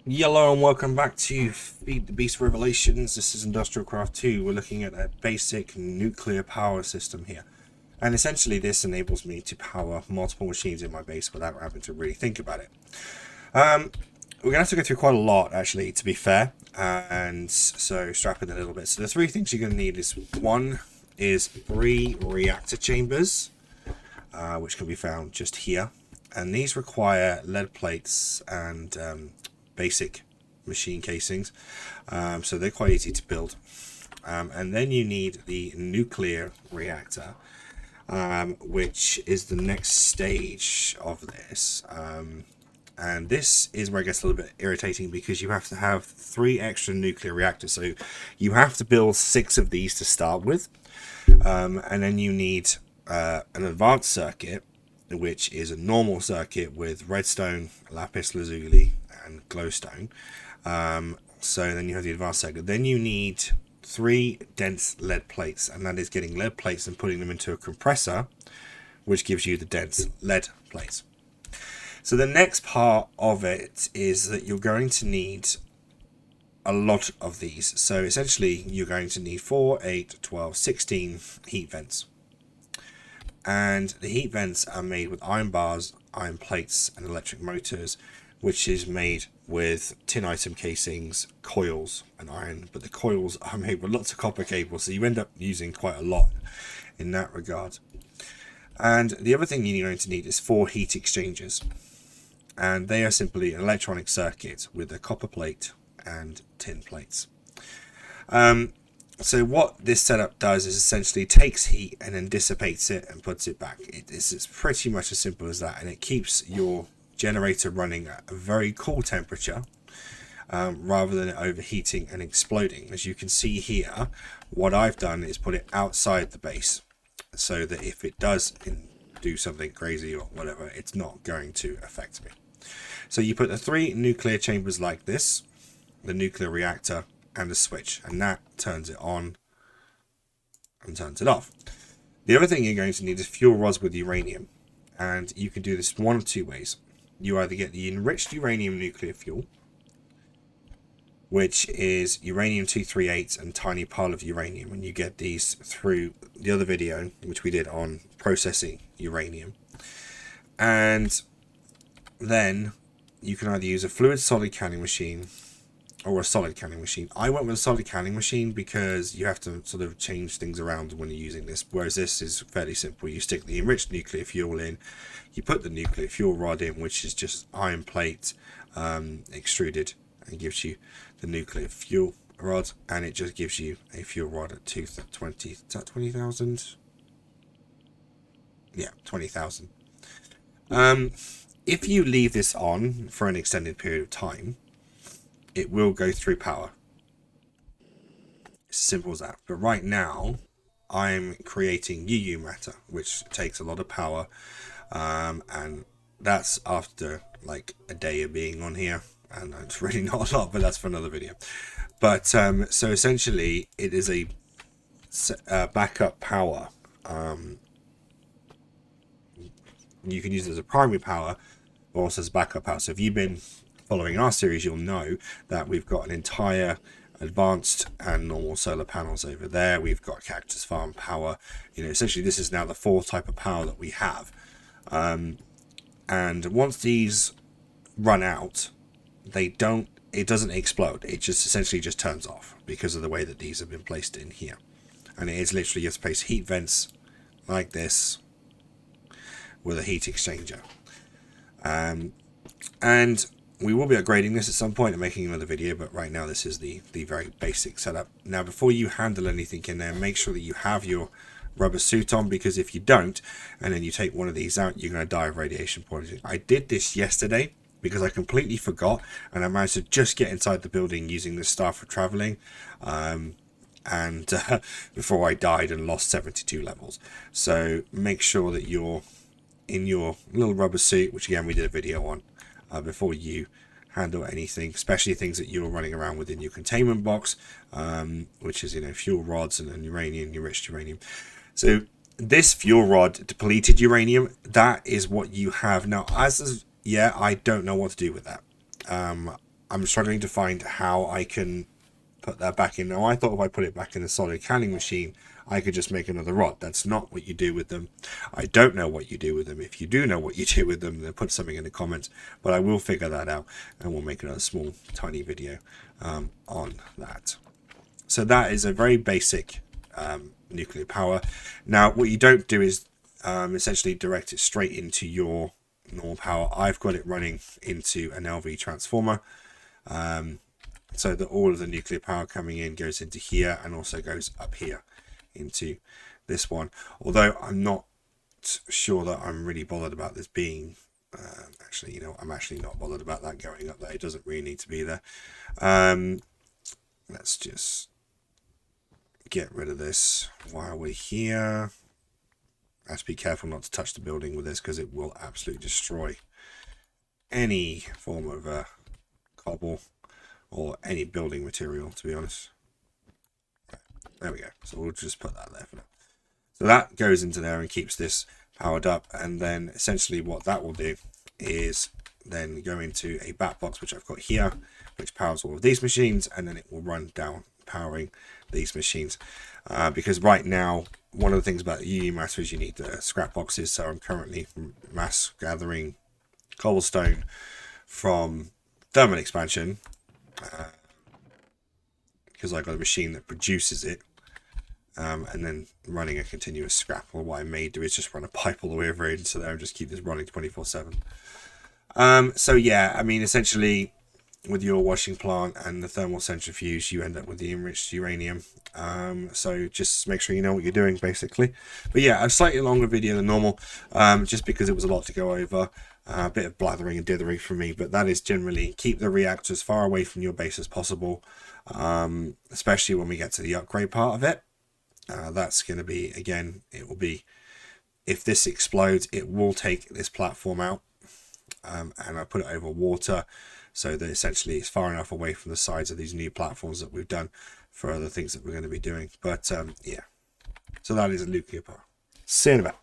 Hello and welcome back to Feed the Beast Revelations. This is IndustrialCraft 2. We're looking at a basic nuclear power system here. And essentially this enables me to power multiple machines in my base without having to really think about it. We're going to have to go through quite a lot actually, to be fair. And so strap in a little bit. So the three things you're going to need is one is 3 reactor chambers, which can be found just here. And these require lead plates and basic machine casings, so they're quite easy to build. And then you need the nuclear reactor, which is the next stage of this. And this is where it gets a little bit irritating because you have to have 3 extra nuclear reactors. So you have to build 6 of these to start with. And then you need an advanced circuit, which is a normal circuit with redstone, lapis lazuli, and glowstone. So then you have the advanced circuit. Then you need 3 dense lead plates, and that is getting lead plates and putting them into a compressor, which gives you the dense lead plates. So the next part of it is that you're going to need a lot of these. So essentially you're going to need 4, 8, 12, 16 heat vents. And the heat vents are made with iron bars, iron plates, and electric motors, which is made with tin item casings, coils, and iron. But the coils are made with lots of copper cables, so you end up using quite a lot in that regard. And the other thing you're going to need is 4 heat exchangers. And they are simply an electronic circuit with a copper plate and tin plates. So what this setup does is essentially takes heat and then dissipates it and puts it back. It's pretty much as simple as that, and it keeps your generator running at a very cool temperature, rather than it overheating and exploding. As you can see here, what I've done is put it outside the base so that if it does do something crazy or whatever, it's not going to affect me. So you put the 3 nuclear chambers like this, the nuclear reactor, and a switch, and that turns it on and turns it off. The other thing you're going to need is fuel rods with uranium, and you can do this one of 2 ways. You either get the enriched uranium nuclear fuel, which is uranium-238 and tiny pile of uranium, and you get these through the other video which we did on processing uranium. And then you can either use a fluid solid canning machine or a solid canning machine. I went with a solid canning machine because you have to sort of change things around when you're using this, whereas this is fairly simple. You stick the enriched nuclear fuel in, you put the nuclear fuel rod in, which is just iron plate extruded, and gives you the nuclear fuel rod, and it just gives you a fuel rod at 220. Is that 20,000? Yeah, 20,000. If you leave this on for an extended period of time, it will go through power. It's as simple as that. But right now, I'm creating UU matter, which takes a lot of power, and that's after like a day of being on here, and it's really not a lot, but that's for another video. But so essentially, it is a backup power. You can use it as a primary power, but also as backup power. So if you've been following our series, you'll know that we've got an entire advanced and normal solar panels over there. We've got cactus farm power. Essentially this is now the 4th type of power that we have. And once these run out, it doesn't explode. It just essentially just turns off because of the way that these have been placed in here. And it is literally just place heat vents like this with a heat exchanger. And we will be upgrading this at some point and making another video, but right now this is the very basic setup. Now, before you handle anything in there, make sure that you have your rubber suit on, because if you don't, and then you take one of these out, you're going to die of radiation poisoning. I did this yesterday because I completely forgot, and I managed to just get inside the building using the staff for traveling, before I died and lost 72 levels. So make sure that you're in your little rubber suit, which again we did a video on, before you handle anything, especially things that you're running around within your containment box, which is fuel rods and uranium, enriched uranium. So this fuel rod depleted uranium, that is what you have now. I don't know what to do with that. I'm struggling to find how I can put that back in. Now, I thought if I put it back in a solid canning machine, I could just make another rod. That's not what you do with them. I don't know what you do with them. If you do know what you do with them, then put something in the comments. But I will figure that out, and we'll make another small, tiny video on that. So that is a very basic nuclear power. Now, what you don't do is essentially direct it straight into your normal power. I've got it running into an LV transformer. So that all of the nuclear power coming in goes into here and also goes up here into this one. Although I'm not sure that I'm really bothered about this being, actually, you know, I'm actually not bothered about that going up there. It doesn't really need to be there. Let's just get rid of this while we're here. I have to be careful not to touch the building with this because it will absolutely destroy any form of cobble or any building material, to be honest. There we go. So we'll just put that there for now. So that goes into there and keeps this powered up, and then essentially what that will do is then go into a bat box, which I've got here, which powers all of these machines, and then it will run down powering these machines. Because right now, one of the things about the UU matter is you need the scrap boxes. So I'm currently mass gathering cobblestone from thermal expansion, because I got a machine that produces it, and then running a continuous scrap. Well, what I may do is just run a pipe all the way over into there and just keep this running 24/7. So yeah, I mean, essentially with your washing plant and the thermal centrifuge, you end up with the enriched uranium. So just make sure you know what you're doing, basically. But yeah, a slightly longer video than normal, just because it was a lot to go over. A bit of blathering and dithering from me, but that is generally keep the reactor as far away from your base as possible, especially when we get to the upgrade part of it. That's going to be, again, it will be, if this explodes, it will take this platform out, and I put it over water so that essentially it's far enough away from the sides of these new platforms that we've done for other things that we're going to be doing. But yeah, so that is a nuclear power. See you in a bit.